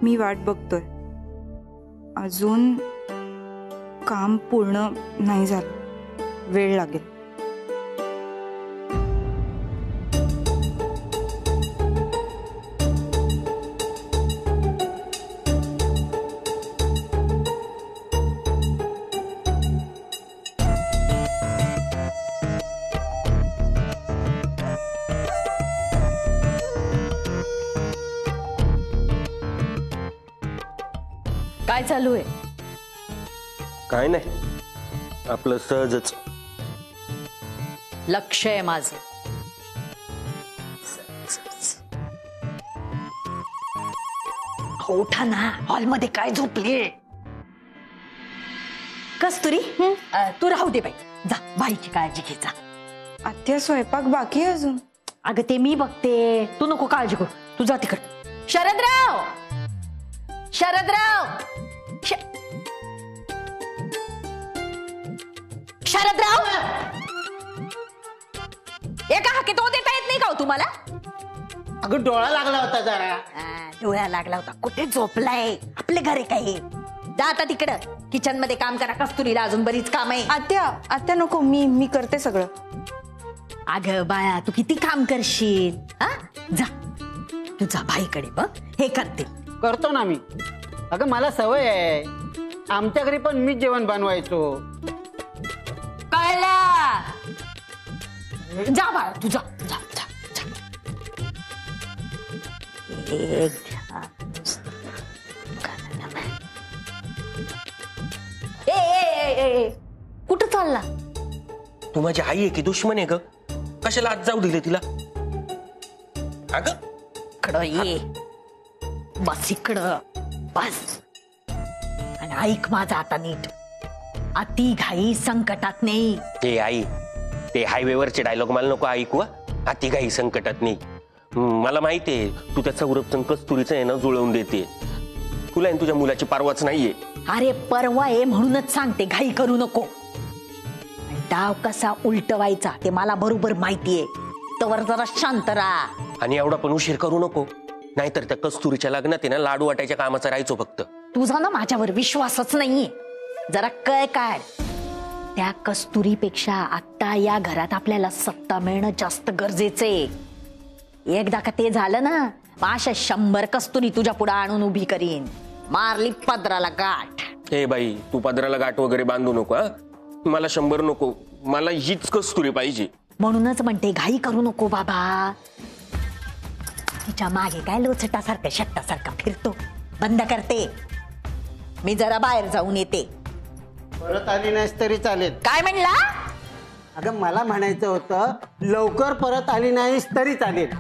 मी वाट बघतोय. अजून काम पूर्ण नाही झालं, वेळ लागेल. काय चालू आहे? काय नाही, आपलं सहजच. लक्ष आहे माझं. उठा ना, हॉलमध्ये काय झोपली? कस्तुरी तू राहू दे बाई, जा बाईची काळजी घे जा. आत्या स्वयंपाक बाकी आहे अजून. अगं ते मी बघते, तू नको काळजी करू, तू जा तिकडे. शरदराव, शरदराव, शरदराव, एका हाकेत ओ देता येत नाही का हो तुम्हाला? अगं डोळा लागला होता जरा. डोळा लागला होता, कुठे झोपलाय? आपले घर आहे काय? जा आता तिकडं किचन मध्ये काम करा. कस्तुरीला अजून बरीच काम आहे. आत्या नको, मी करते सगळं. अगं बाया, तू किती काम करशील? जा तुझा भाईकडे बघ, हे करते. करतो ना मी. अगं मला सवय आहे, आमच्या घरी पण मीच जेवण बनवायचो. कळला? जा बाळा, तू जा जा जा जा. कुठं चालला? तू माझी आई आहे की दुश्मन आहे ग? कशाला आज जाऊ दिले तिला? अगं इकडं ये, बस इकडं बस. आणि ऐक माझा आता नीट, अति घाई संकटात नाही. ते आई, ते हायवेवरचे डायलॉग मला नको ऐकू. अति घाई संकटात नाही. मला माहितीये तू त्या सौरभचं कस्तुरीचं आहे ना जुळवून देते. तुला तुझ्या मुलाची परवाच नाहीये. अरे परवा आहे म्हणूनच सांगते, घाई करू नको. डाव कसा उलटवायचा ते मला बरोबर माहितीये. तवर जरा शांत राहा. आणि एवढा पण उशीर करू नको, नाहीतर त्या कस्तुरीच्या लग्नात आहे ना लाडू वाटायच्या कामाचं राहायचो फक्त. तुझा ना माझ्यावर विश्वासच नाहीये. जरा कळ काढ. त्या कस्तुरीपेक्षा आता या घरात आपल्याला सत्ता मिळणं जास्त गरजेचंय. एकदा का ते झालं ना, अशा 100 कस्तुरी तुझ्या पुढे आणून उभी करीन. मारली पदराला गाठ. हे बाई, तू पदराला गाठ वगैरे बांधू नको. मला 100 नको, मला हीच कस्तुरी पाहिजे. म्हणूनच म्हणते घाई करू नको बाबा. तिच्या मागे काय लोचटासारखं शट्टासारखं फिरतो, बंद करते. मी जरा बाहेर जाऊन येते. परत आली नाहीस तरी चालेल. काय म्हणला? अगं मला म्हणायचं होतं, लवकर परत आली नाहीस तरी चालेल.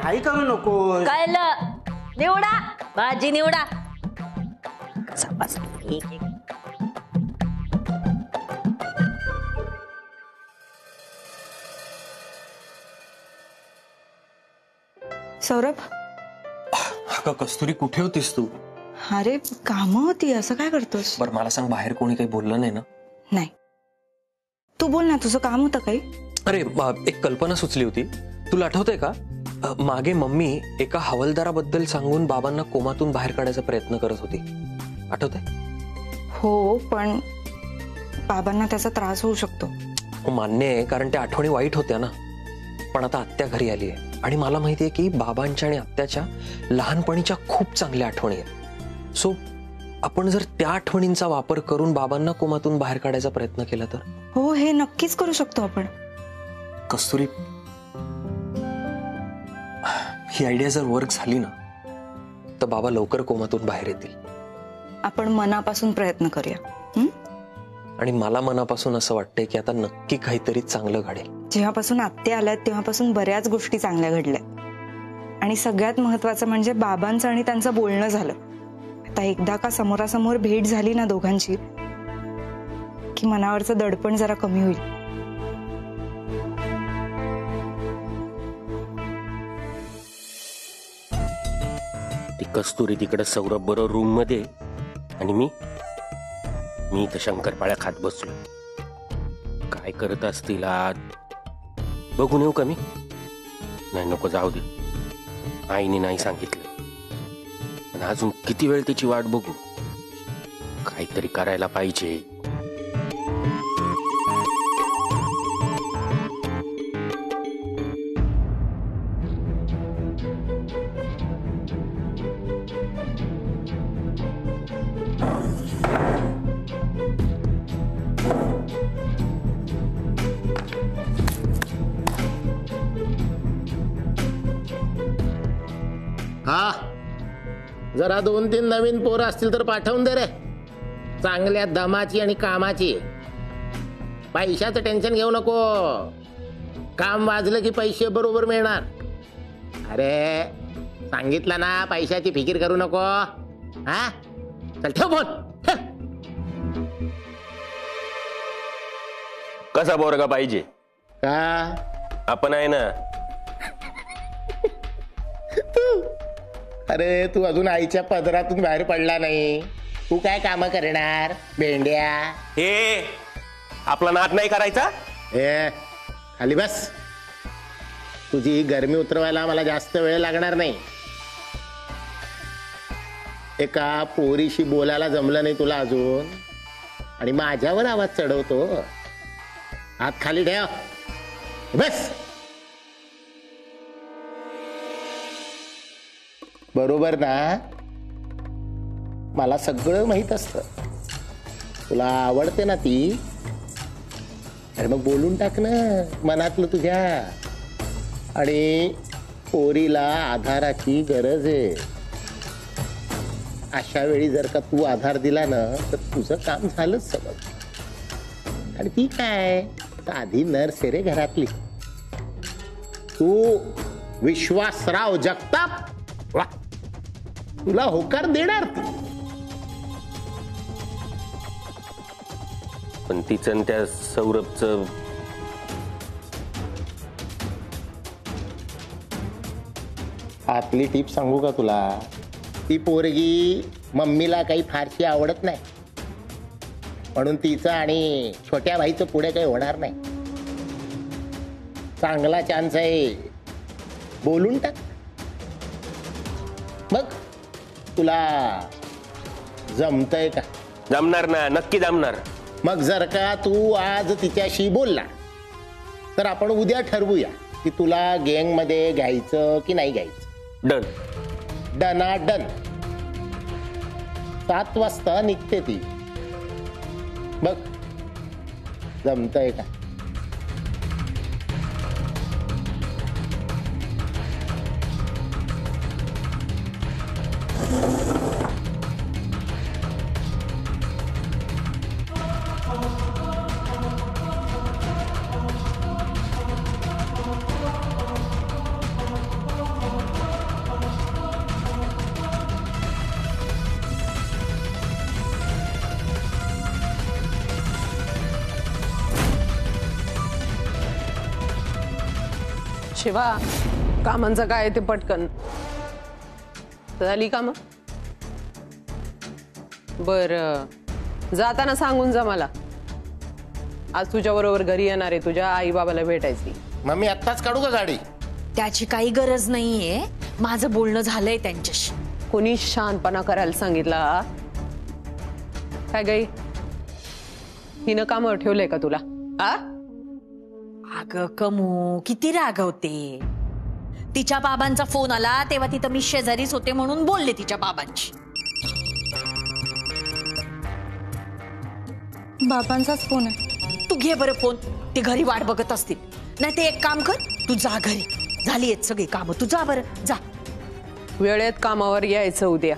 घाई करू नको. कळलं? निवडा भाजी, निवडा. कसा बस एक एक. सौरभ, अगं कस्तुरी कुठे होतीस तू? अरे कामं होती, असं काय करतोस? बरं मला सांग, बाहेर कोणी काही बोललं नाही ना? नाही, तू बोल ना, तुझं काम होतं काही? अरे एक कल्पना सुचली होती. तुला आठवतंय का, मागे मम्मी एका हवालदाराबद्दल सांगून बाबांना कोमातून बाहेर काढायचा प्रयत्न करत होती, आठवतंय? हो, पण बाबांना त्याचा त्रास होऊ शकतो. मान्य आहे, कारण त्या आठवणी वाईट होत्या ना. पण आता आत्या घरी आली आहे आणि मला माहितीये की बाबांच्या आणि आत्याच्या लहानपणीच्या खूप चांगल्या आठवणी आहेत. सो आपण जर त्या आठवणींचा वापर करून बाबांना कोमातून बाहेर काढायचा प्रयत्न केला तर? हो, हे नक्कीच करू शकतो आपण. कस्तुरी, ही आयडिया जर वर्क झाली ना, तर बाबा लवकर कोमातून बाहेर येतील. आपण मनापासून प्रयत्न करूया. आणि मला मनापासून असं वाटतंय की आता नक्की काहीतरी चांगलं घडेल. जेव्हापासून आत्या आल्यात तेव्हापासून बऱ्याच गोष्टी चांगल्या घडल्या. आणि सगळ्यात महत्वाचं म्हणजे बाबांचं आणि त्यांचं बोलणं झालं. आता एकदा का समोरासमोर भेट झाली ना दोघांची, की मनावरचं दडपण जरा कमी होईल. ती कस्तुरी तिकडे सौरभ बरोबर रूम मध्ये आणि मी तर शंकरपाळ्या खात बसलो. काय करत असतील आज, बघून येऊ का मी? नाही नको, जाऊ दे. आईने नाही सांगितलं. पण अजून किती वेळ त्याची वाट बघू? काहीतरी करायला पाहिजे. हा, जरा 2-3 नवीन पोरं असतील तर पाठवून दे रे, चांगल्या दमाची आणि कामाची. पैशाचं टेन्शन घेऊ नको, काम वाजलं की पैसे बरोबर मिळणार. अरे सांगितलं ना, पैशाची फिकीर करू नको. हा चल, ठेव फोन. कसा पोरगा पाहिजे? का आपण आहे ना. अरे तू अजून आईच्या पदरातून बाहेर पडला नाही, तू काय काम करणार भेंड्या? हे आपला नाद नाही करायचा. ए खाली बस. तुझी गरमी उतरवायला मला जास्त वेळ लागणार नाही. एका पोरीशी बोलायला जमलं नाही तुला अजून, आणि माझ्यावर आवाज चढवतो. हात खाली ठेव, बस. बरोबर ना? मला सगळं माहित असतं. तुला आवडते ना ती, अरे मग बोलून टाक ना मनातलं तुझ्या. आणि पोरीला आधाराची गरज आहे. अशा वेळी जर का तू आधार दिला ना तर तुझं काम झालंच समज. आणि ती काय साधी नर्स आहे रे घरातली. तू विश्वासराव जगताप, वा, तुला होकार देणार ती. पण तिचं आणि त्या सौरभचं आतली टीप सांगू का तुला? ती पोरगी मम्मीला काही फारशी आवडत नाही, म्हणून तिचं आणि छोट्या भाईचं पुढे काही होणार नाही. चांगला चान्स आहे, बोलून टाक. मग तुला जमतंय का? जमणार ना, नक्की जमणार. मग जर का तू आज तिच्याशी बोलला तर आपण उद्या ठरवूया की तुला गँग मध्ये घ्यायचं की नाही घ्यायचं. डन. डना डन. 7 वाजता निघते ती. बघ जमतंय का? शिवा, कामांचं काय ते पटकन झाली का? मग बर, जाताना सांगून जा मला. आज तुझ्या बरोबर घरी येणार आहे तुझ्या आई बाबाला भेटायची. मग मी आत्ताच काढू का गाडी? त्याची काही गरज नाहीये, माझं बोलणं झालंय त्यांच्याशी. कोणी शानपणा करायला सांगितला? काय गाई, हिनं कामावर ठेवलंय का तुला? आ अगं कमू, किती रागवते. तिच्या बाबांचा फोन आला तेव्हा तिथं मी शेजारीच होते म्हणून बोलले तिच्या बाबांची. बाबांचाच फोन आहे. तू घे बरं फोन, ते घरी वाट बघत असतील. नाही ते एक काम कर, तू जा घरी, झाली आहेत सगळी कामं, तू जा बरं, जा. वेळेत कामावर यायचं उद्या.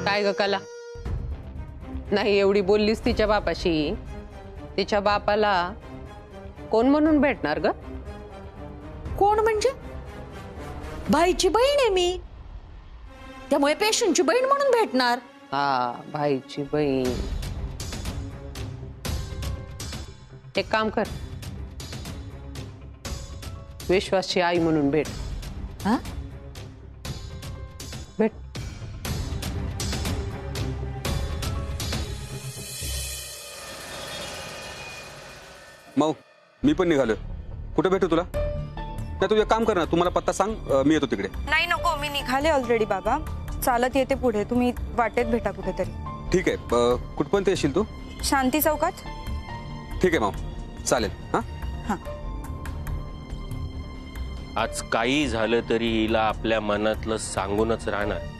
काय ग कला, नाही एवढी बोललीस तिच्या बापाशी. तिच्या बापाला कोण म्हणून भेटणार ग? कोण म्हणजे? भाईची बहीण आहे मी, त्यामुळे पेशंटची बहीण म्हणून भेटणार. हा, भाईची बहीण. एक काम कर, विश्वासची आई म्हणून भेट. हा, भेट. माऊ मी पण निघालो. कुठे भेटू तुला? नाही तू एक काम कर ना, तू मला पत्ता सांग, मी येतो तिकडे. नाही नको, मी निघाले ऑलरेडी बाबा. चालत येते पुढे, तुम्ही वाटेत भेटा कुठेतरी. ठीक आहे. कुठपर्यंत येशील तू? शांती चौकात. ठीक आहे माऊ, चालेल. हा हां. आज काही झालं तरी हिला आपल्या मनातलं सांगूनच राहणार.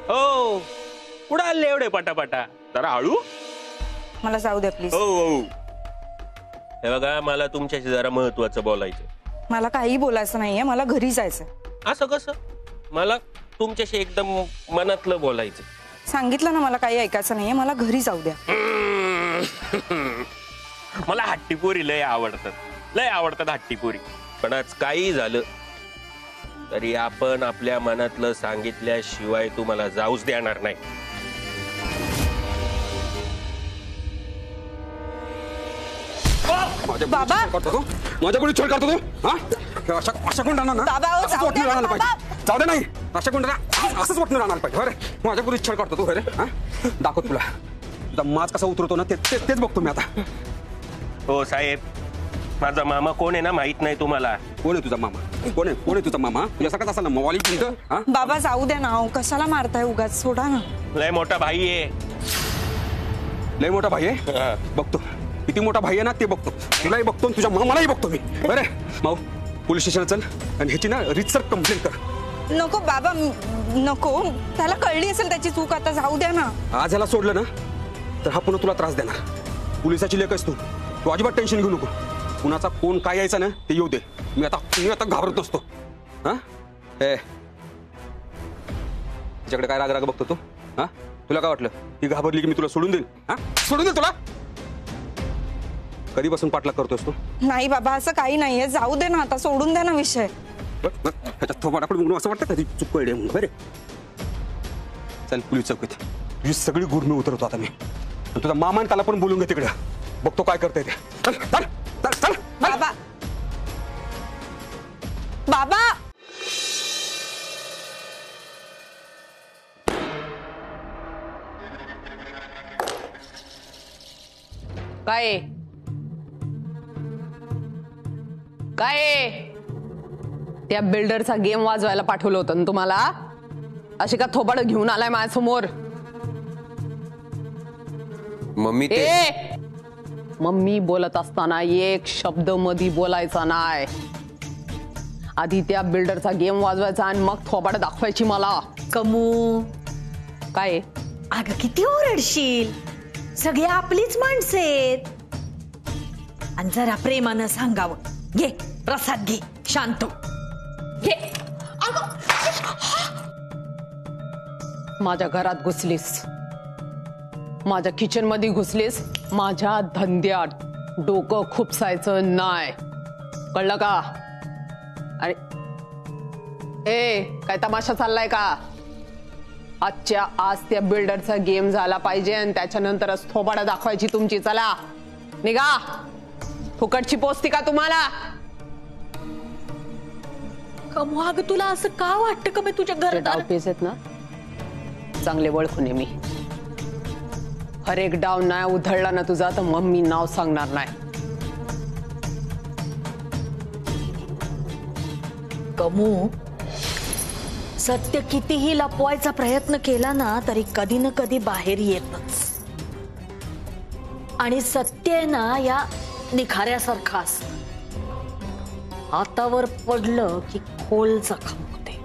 हो कुठं आले एवढे पटापटा? जरा हळू. मला जाऊ द्या प्लीज. हो हे बघा, मला तुमच्याशी जरा महत्वाचं बोलायचं. मला काही बोलायचं नाहीये, मला घरी जायचंय. असं कसं? मला तुमच्याशी एकदम मनातलं बोलायचं. सांगितलं ना, मला काही ऐकायचं नाहीये, मला घरी जाऊ द्या. मला हट्टीपोरी लय आवडतात हट्टीपोरी. पण आज काही झालं तरी आपण आपल्या मनातलं सांगितल्याशिवाय तू मला जाऊच देणार नाही. बाबा माझ्या पुढे छळ करतो तू. हा अशा कोण राहणार ना? बाबा, ओ, असंच जाऊ वाटून दे ना, राहणार बाबा. पाहिजे. जाऊ दे नाही, अशा कोण असंच वाटून राहणार पाहिजे. अरे माझ्या पुढे छळ करतो तू. अरे हा दाखव तुला तुझा माज कसा उतरतो ना, तेच बघतो मी आता. हो साहेब, माझा मामा कोण आहे ना माहित नाही तुम्हाला? कोण आहे तुझा मामा? कोण आहे तुझा मामा? तुझ्यासारखाच असा ना मवाली चिंत. हा बाबा जाऊ द्या ना, कशाला मारताय उगाच, सोडा ना. लय मोठा भाई आहे. लय मोठा भाई आहे? बघतो किती मोठा भाई आहे ना, ते बघतो. तुलाही बघतो, तुझ्या मामालाही बघतो मी. बरे माऊ, पोलीस स्टेशनला चल आणि ह्याची ना रीतसर कंप्लेंट कर. नको बाबा, नको. त्याला कळली असेल त्याची चूक, आता जाऊ द्या ना. आज ह्याला सोडलं ना तर हा पुन्हा तुला त्रास देणार. पोलिसाची लेख आहेस तू अजिबात टेन्शन घेऊ नको. कुणाचा कोण काय यायचा ना ते येऊ दे. मी आता घाबरत नसतो. हा हे तिच्याकडे काय राग बघतो तू? हा तुला काय वाटलं ही घाबरली की मी तुला सोडून देईल? हा सोडून देईल तुला? कधीपासून पाठलाग करतोस तू? नाही बाबा, असं काही नाहीये, जाऊ दे ना, आता सोडून द्या ना विषय. ह्याच्यात थोबाडाकडे म्हणून असं वाटतं कधी चूक कळली म्हणून. बरे चल पोलीस चौकीत, तुझी सगळी गुड मी उतरवतो आता मी. तुझा मामान त्याला पण बोलून घे तिकडे, बघतो काय करता येते. चल चल चल चल. बाबा बाबा काय त्या बिल्डरचा गेम वाजवायला पाठवलं होतं ना तुम्हाला? अशी का थोबाड घेऊन आलाय माझ्यासमोर? मम्मी मम्मी बोलत असताना एक शब्द मधी बोलायचा नाही. आधी त्या बिल्डरचा गेम वाजवायचा आणि मग थोबाड दाखवायची मला. कमू काय अगं किती ओरडशील? सगळे आपलीच माणसं आहेत. आणि जरा प्रेमानं सांगावं, घे प्रसाद घे, शांत घे. माझ्या घरात घुसलीस, माझ्या किचन मध्ये घुसलीस, माझ्या धंद्यात डोकं खुपसायचं नाही, कळलं का? अरे काय तमाशा चाललाय का? आजच्या आज त्या बिल्डरचा गेम झाला पाहिजे आणि त्याच्यानंतरच थोबाडा दाखवायची तुमची. चला निघा. फुकटची पोचती का तुम्हाला? कमू अगं तुला असं का वाटतं का? मी तुझ्या घरात डावपेच आहेत ना, चांगले ओळखून आहे मी. हर एक डाव नाही उधळला ना तुझा तर मग मी नाव सांगणार नाही. कमू सत्य कितीही लपवायचा प्रयत्न केला ना तरी कधी ना कधी बाहेर येतच. आणि सत्य आहे ना या निखाऱ्यासारखं असतं, हातावर पडलं की खोल जखम होते.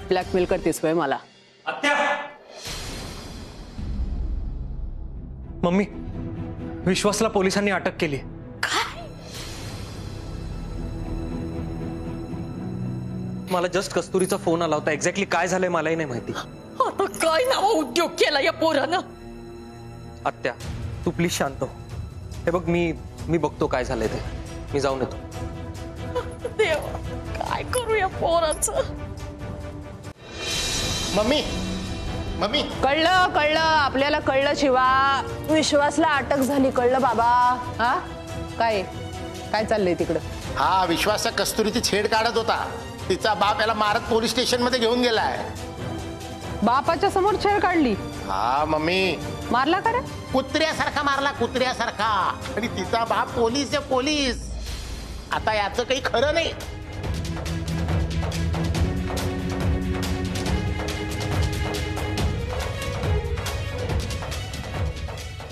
ब्लॅकमेल करतेस वय मला? मम्मी, विश्वासला पोलिसांनी अटक केली. मला जस्ट कस्तुरीचा फोन आला होता. एक्झॅक्टली काय झालंय मलाही नाही माहिती. आता काय नावा उद्योग केला या पोरानं. आत्या, तू प्लीज शांत हो. हे बघ, मी बघतो काय झालंय ते. मी जाऊन येतो. देवा, काय करू या पोराचं. मम्मी मम्मी कळलं आपल्याला कळलं. शिवा, विश्वासला अटक झाली. कळलं बाबा. हा काय काय चाललंय तिकडं? हा विश्वास कस्तुरीची छेड काढत होता. तिचा बाप याला मारत पोलीस स्टेशन मध्ये घेऊन गेलाय. बापाच्या समोर छेड काढली? हा मम्मी. मारला का रे? कुत्र्यासारखा मारला, कुत्र्यासारखा. आणि तिचा बाप पोलीस आहे, पोलीस. आता याचं काही खरं नाही.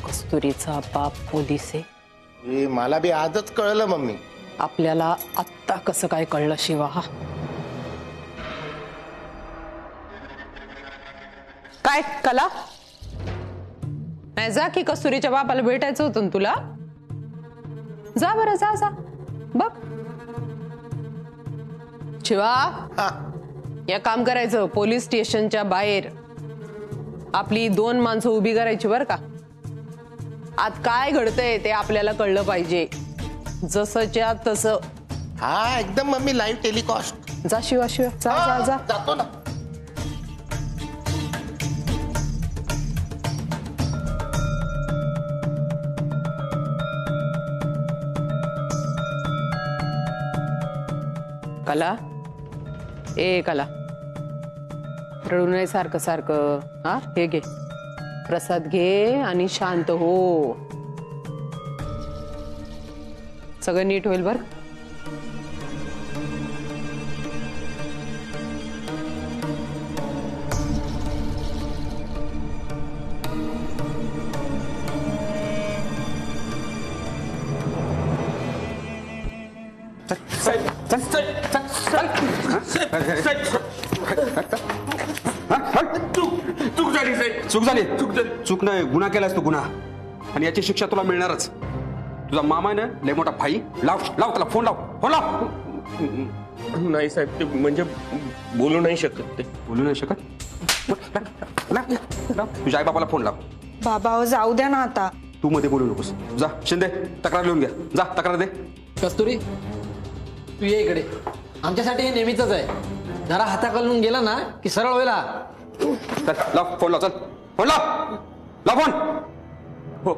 कस्तुरीचा बाप पोलीस आहे हे मला बी आजच कळलं मम्मी. आपल्याला आत्ता कसं काय कळलं शिवा? काय कला नाही, जा की कस्तुरीच्या बापाला भेटायचं होतं ना तुला. जा बरं, जा जा बघ. शिवा, हा या काम करायचं. पोलीस स्टेशनच्या बाहेर आपली 2 माणसं उभी करायची बरं का. आत काय घडतंय ते आपल्याला कळलं पाहिजे. जसंच्या तसं. हा एकदम मम्मी, लाईव्ह टेलिकास्ट. जा शिवा, शिवा जा जा जा. जातो ना. कला, ए कला, रडू नये सारखं सारखं. हा, हे घे प्रसाद घे आणि शांत हो. सगळं नीट होईल बर. चूक झाली. चूक नाही, गुन्हा केलास तू, गुन्हा. आणि याची शिक्षा तुला मिळणारच. तुझा मामा आहे ना, लय मोठा भाई. लाव त्याला फोन लाव. नाही साहेब, ते म्हणजे बोलू नाही शकत. ते बोलू नाही शकत. तुझ्या आई बापाला फोन लाव. बाबा जाऊ द्या ना आता. तू मध्ये बोलू नकोस. जा शिंदे, तक्रार लिहून घ्या. जा तक्रार दे. कस्तुरी, तू ये इकडे. आमच्यासाठी हे नेहमीच आहे. जरा हाताखालून गेला ना की सरळ होईल. चल लाव फोन लाव. चल फोन लाव फोन. हो.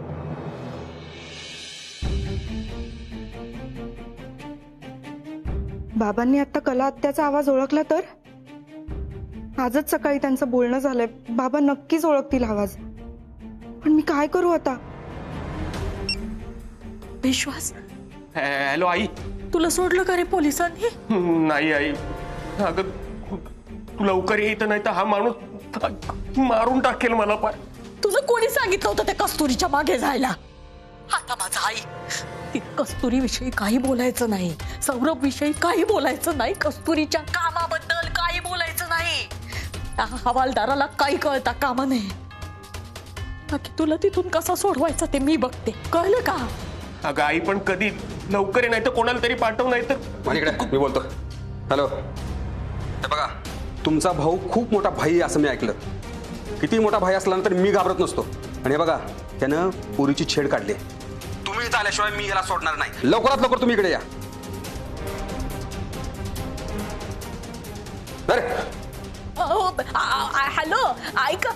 बाबांनी आता कला आत्याचा आवाज ओळखला तर? आजच सकाळी त्यांचं बोलणं झालंय. बाबा नक्कीच ओळखतील आवाज. पण मी काय करू आता? विश्वास, हॅलो आई. तुला सोडलं का रे पोलिसांनी? नाही आई, अगं तू लवकर येत नाही तर हा माणूस मारून टाकेल मला. पार तुझं कोणी सांगितलं होतं त्या कस्तुरीच्या मागे जायला? आता माझा आई, ती कस्तुरी विषयी काही बोलायचं नाही. सौरभ विषयी काही बोलायचं नाही. कस्तुरीच्या कामाबद्दल काही बोलायचं नाही. त्या हवालदाराला काही कळता कामा नये. बाकी तुला तिथून कसा सोडवायचा ते मी बघते. कळलं का? अगं आई, पण कधी लवकर नाही तर कोणाला तरी पाठव. नाही तर माझ्याकडे मी बोलतो. हॅलो, हे बघा, तुमचा भाऊ खूप मोठा भाई असं मी ऐकलं. किती मोठा भाई असल्यानंतर मी घाबरत नसतो. आणि हे बघा, त्यानं पोरीची छेड काढली. तुम्ही इथं आल्याशिवाय मी याला सोडणार नाही. लवकरात लवकर तुम्ही इकडे या. हॅलो, ऐका.